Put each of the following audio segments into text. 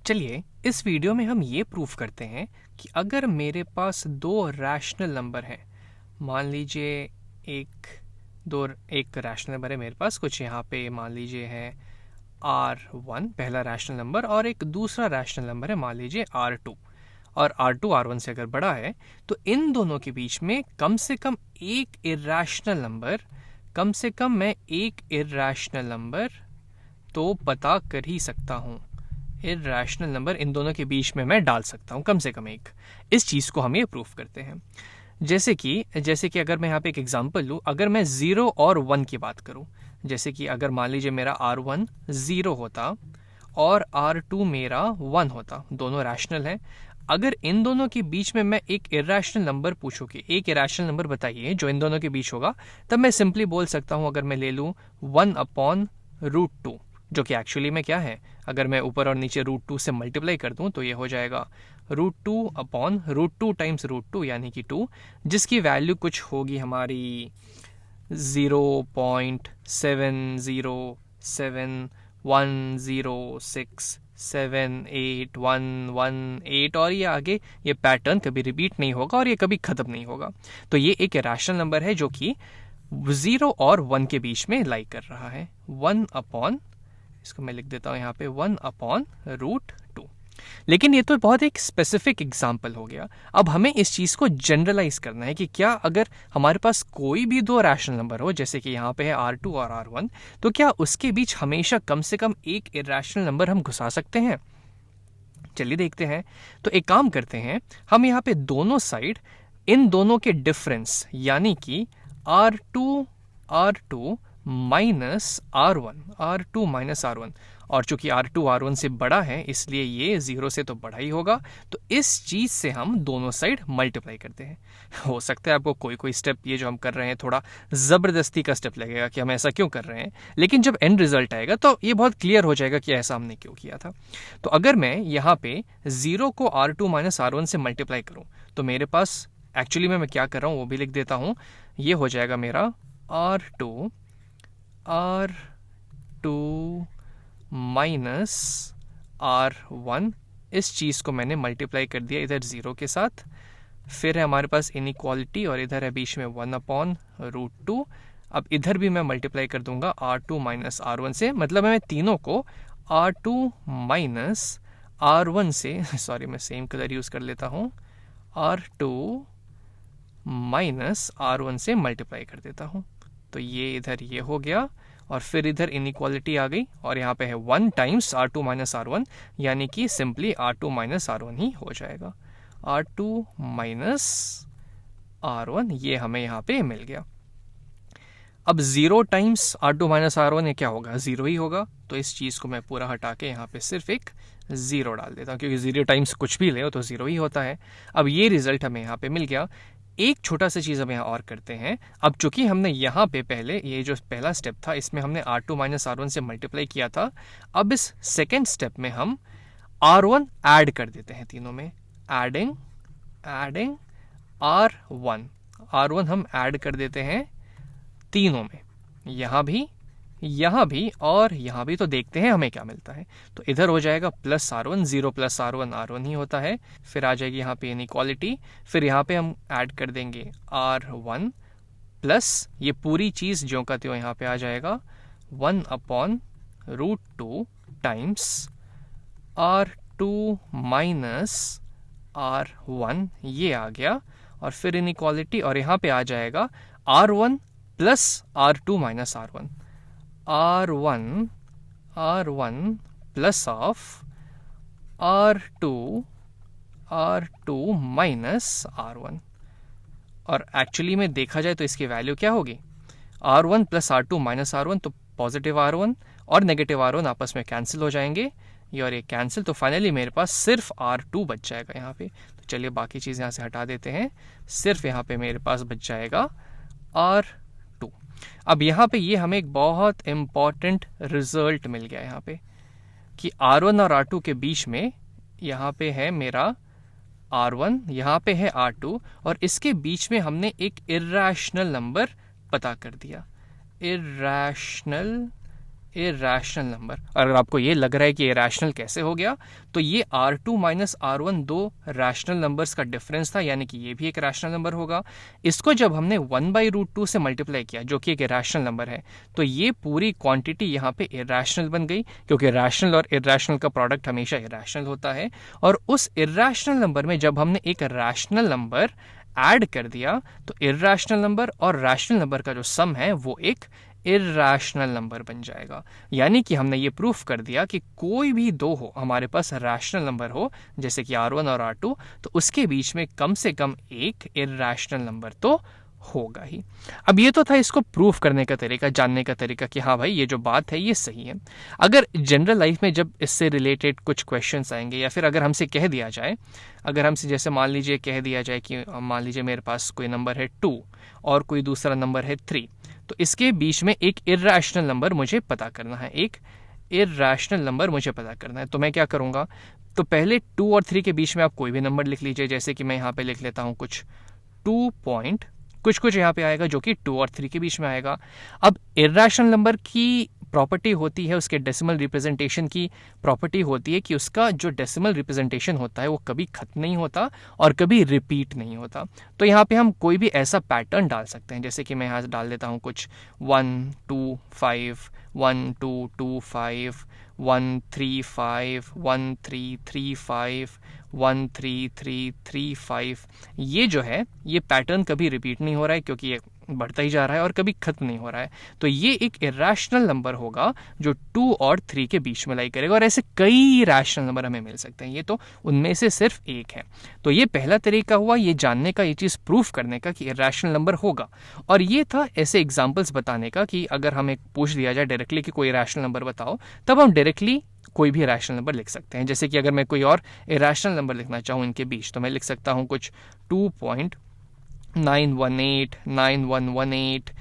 चलिए इस वीडियो में हम ये प्रूफ करते हैं कि अगर मेरे पास दो रैशनल नंबर हैं, मान लीजिए एक रैशनल नंबर है मेरे पास, कुछ यहाँ पे मान लीजिए है R1 पहला रैशनल नंबर, और एक दूसरा रैशनल नंबर है मान लीजिए R2, और R2 R1 से अगर बड़ा है तो इन दोनों के बीच में कम से कम एक इरैशनल नंबर तो पता कर ही सकता हूँ। इरैशनल नंबर इन दोनों के बीच में मैं डाल सकता हूँ कम से कम एक। इस चीज़ को हम ये प्रूफ करते हैं। जैसे कि अगर मैं यहाँ पे एक एग्जांपल लूँ, अगर मैं 0 और 1 की बात करूँ, जैसे कि अगर मान लीजिए मेरा R1 0 होता और R2 मेरा 1 होता, दोनों रैशनल हैं। अगर इन दोनों के बीच में मैं एक इरैशनल नंबर पूछूँ कि एक इरैशनल नंबर बताइए जो इन दोनों के बीच होगा, तब मैं सिंपली बोल सकता हूँ, अगर मैं ले लूँ 1/√2, जो कि एक्चुअली में क्या है, अगर मैं ऊपर और नीचे √2 से मल्टीप्लाई कर दूं तो ये हो जाएगा √2/√2 टाइम्स √2 यानी कि 2, जिसकी वैल्यू कुछ होगी हमारी 0.700710678118, और ये आगे ये पैटर्न कभी रिपीट नहीं होगा और ये कभी खत्म नहीं होगा। तो ये एक रैशनल नंबर है जो कि 0 और 1 के बीच में लाई कर रहा है। इसको मैं लिख देता हूं यहाँ पे 1/√2। लेकिन ये तो बहुत एक स्पेसिफिक एग्जाम्पल हो गया। अब हमें इस चीज को जनरलाइज करना है कि क्या अगर हमारे पास कोई भी दो रैशनल नंबर हो, जैसे कि यहाँ पे है R2 और R1, तो क्या उसके बीच हमेशा कम से कम एक इरैशनल नंबर हम घुसा सकते हैं? चलिए देखते हैं। तो एक काम करते हैं, हम यहाँ पे दोनों साइड इन दोनों के डिफरेंस यानी कि R2 माइनस R1, और चूंकि R2 R1 से बड़ा है इसलिए ये 0 से तो बड़ा ही होगा, तो इस चीज से हम दोनों साइड मल्टीप्लाई करते हैं। हो सकता है आपको कोई स्टेप ये जो हम कर रहे हैं थोड़ा जबरदस्ती का स्टेप लगेगा कि हम ऐसा क्यों कर रहे हैं, लेकिन जब एंड रिजल्ट आएगा तो ये बहुत क्लियर हो जाएगा कि ऐसा हमने क्यों किया था। तो अगर मैं यहाँ पे 0 को R2 माइनस R1 से मल्टीप्लाई करूं तो मेरे पास एक्चुअली मैं क्या कर रहा हूं वो भी लिख देता हूं। ये हो जाएगा मेरा R2 माइनस R1, इस चीज़ को मैंने मल्टीप्लाई कर दिया इधर 0 के साथ। फिर है हमारे पास इनइक्वालिटी और इधर है बीच में 1/√2। अब इधर भी मैं मल्टीप्लाई कर दूंगा R2 माइनस R1 से, मतलब मैं तीनों को R2 माइनस R1 से, सॉरी मैं सेम कलर यूज़ कर लेता हूँ, R2 माइनस R1 से मल्टीप्लाई कर देता हूँ। तो ये इधर ये हो गया, और फिर इधर इनइक्वालिटी आ गई, और यहाँ पे है 1 टाइम्स R2 माइनस R1, यानी कि सिंपली R2 माइनस R1 ही हो जाएगा। R2 माइनस R1 ये हमें यहाँ पे मिल गया। अब 0 टाइम्स R2 माइनस R1 ये क्या होगा, 0 ही होगा। तो इस चीज़ को मैं पूरा हटा के यहाँ पे सिर्फ एक 0 डाल देता हूँ, क्योंकि 0 टाइम्स कुछ भी ले तो 0 ही होता है। अब ये रिजल्ट हमें यहाँ पे मिल गया। एक छोटा सा चीज़ हम यहाँ और करते हैं। अब चूंकि हमने यहाँ पे पहले ये जो पहला स्टेप था इसमें हमने R2 माइनस R1 से मल्टीप्लाई किया था, अब इस सेकेंड स्टेप में हम R1 ऐड कर देते हैं तीनों में। एडिंग R1 हम ऐड कर देते हैं तीनों में, यहाँ भी और यहाँ भी। तो देखते हैं हमें क्या मिलता है। तो इधर हो जाएगा प्लस R1, 0 प्लस R1 ही होता है। फिर आ जाएगी यहाँ पे इनइक्वालिटी, फिर यहाँ पे हम ऐड कर देंगे R1 प्लस ये पूरी चीज़ जो का त्यों यहाँ पे आ जाएगा 1/√2 टाइम्स R2 माइनस R1, ये आ गया, और फिर इनइक्वालिटी, और यहाँ पे आ जाएगा R1 plus R2 minus R1, R1 plus of R2 minus R1। और एक्चुअली में देखा जाए तो इसकी वैल्यू क्या होगी, R1 plus R2 minus R1, तो पॉजिटिव R1 और नेगेटिव R1 आपस में कैंसिल हो जाएंगे, ये और ये कैंसिल, तो फाइनली मेरे पास सिर्फ R2 बच जाएगा यहाँ पे। तो चलिए बाकी चीज़ यहाँ से हटा देते हैं, सिर्फ यहाँ पे मेरे पास बच जाएगा R2। अब यहाँ पे ये हमें एक बहुत इंपॉर्टेंट रिजल्ट मिल गया यहाँ पे कि R1 और R2 के बीच में यहाँ पे है मेरा R1, यहाँ पे है R2, और इसके बीच में हमने एक इरैशनल नंबर पता कर दिया। Irrational number. अगर आपको ये लग रहा है कि इरेशनल कैसे हो गया, तो ये R2 माइनस R1 दो रैशनल नंबर्स का डिफरेंस था, यानी कि ये भी एक रैशनल नंबर होगा। इसको जब हमने 1/√2 से मल्टीप्लाई किया, जो कि एक इरेशनल नंबर है, तो ये पूरी क्वांटिटी यहाँ पे इरेशनल बन गई, क्योंकि रैशनल और इरेशनल का प्रोडक्ट हमेशा इरेशनल होता है। और उस इरेशनल नंबर में जब हमने एक रैशनल नंबर ऐड कर दिया, तो इरेशनल नंबर और रैशनल नंबर का जो सम है वो एक इरेशनल नंबर बन जाएगा। यानी कि हमने ये प्रूफ कर दिया कि कोई भी दो हो, हमारे पास रैशनल नंबर हो जैसे कि R1 और R2, तो उसके बीच में कम से कम एक इरेशनल नंबर तो होगा ही। अब ये तो था इसको प्रूफ करने का तरीका, जानने का तरीका कि हाँ भाई ये जो बात है ये सही है। अगर जनरल लाइफ में जब इससे रिलेटेड कुछ क्वेश्चंस आएंगे, या फिर अगर हमसे कह दिया जाए, अगर हमसे जैसे मान लीजिए कह दिया जाए कि मान लीजिए मेरे पास कोई नंबर है 2 और कोई दूसरा नंबर है 3, तो इसके बीच में एक इरेशनल नंबर मुझे पता करना है, एक इरेशनल नंबर मुझे पता करना है। तो मैं क्या करूँगा, तो पहले 2 और 3 के बीच में आप कोई भी नंबर लिख लीजिए। जैसे कि मैं यहाँ पे लिख लेता हूँ कुछ 2 पॉइंट कुछ यहाँ पे आएगा जो कि 2 और 3 के बीच में आएगा। अब इरेशनल नंबर की प्रॉपर्टी होती है, उसके डेसिमल रिप्रेजेंटेशन की प्रॉपर्टी होती है कि उसका जो डेसिमल रिप्रेजेंटेशन होता है वो कभी खत्म नहीं होता और कभी रिपीट नहीं होता। तो यहाँ पे हम कोई भी ऐसा पैटर्न डाल सकते हैं, जैसे कि मैं यहाँ डाल देता हूँ कुछ 1 2 5 1 2 2 5 1 3 5 1 3 3 5 1 3 3 3 5। ये जो है ये पैटर्न कभी रिपीट नहीं हो रहा है, क्योंकि ये बढ़ता ही जा रहा है और कभी खत्म नहीं हो रहा है। तो ये एक इरेशनल नंबर होगा जो 2 और 3 के बीच में लाई करेगा। और ऐसे कई रैशनल नंबर हमें मिल सकते हैं, ये तो उनमें से सिर्फ एक है। तो ये पहला तरीका हुआ ये जानने का, ये चीज़ प्रूफ करने का कि इरेशनल नंबर होगा। और ये था ऐसे एग्जाम्पल्स बताने का कि अगर हमें पूछ दिया जाए डायरेक्टली कि कोई रैशनल नंबर बताओ, तब हम डायरेक्टली कोई भी रैशनल नंबर लिख सकते हैं। जैसे कि अगर मैं कोई और इरेशनल नंबर लिखना चाहूँ इनके बीच, तो मैं लिख सकता हूँ कुछ 2.918 9118 91118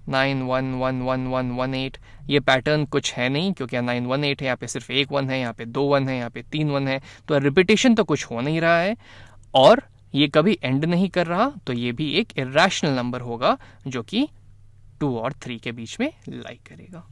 9111118। ये पैटर्न कुछ है नहीं, क्योंकि 918 है, यहाँ पे सिर्फ एक 1 है, यहाँ पे 2 1 है, यहाँ पे 3 1 है, तो रिपीटेशन तो कुछ हो नहीं रहा है और ये कभी एंड नहीं कर रहा। तो ये भी एक इरेशनल नंबर होगा जो कि 2 और 3 के बीच में लाई करेगा।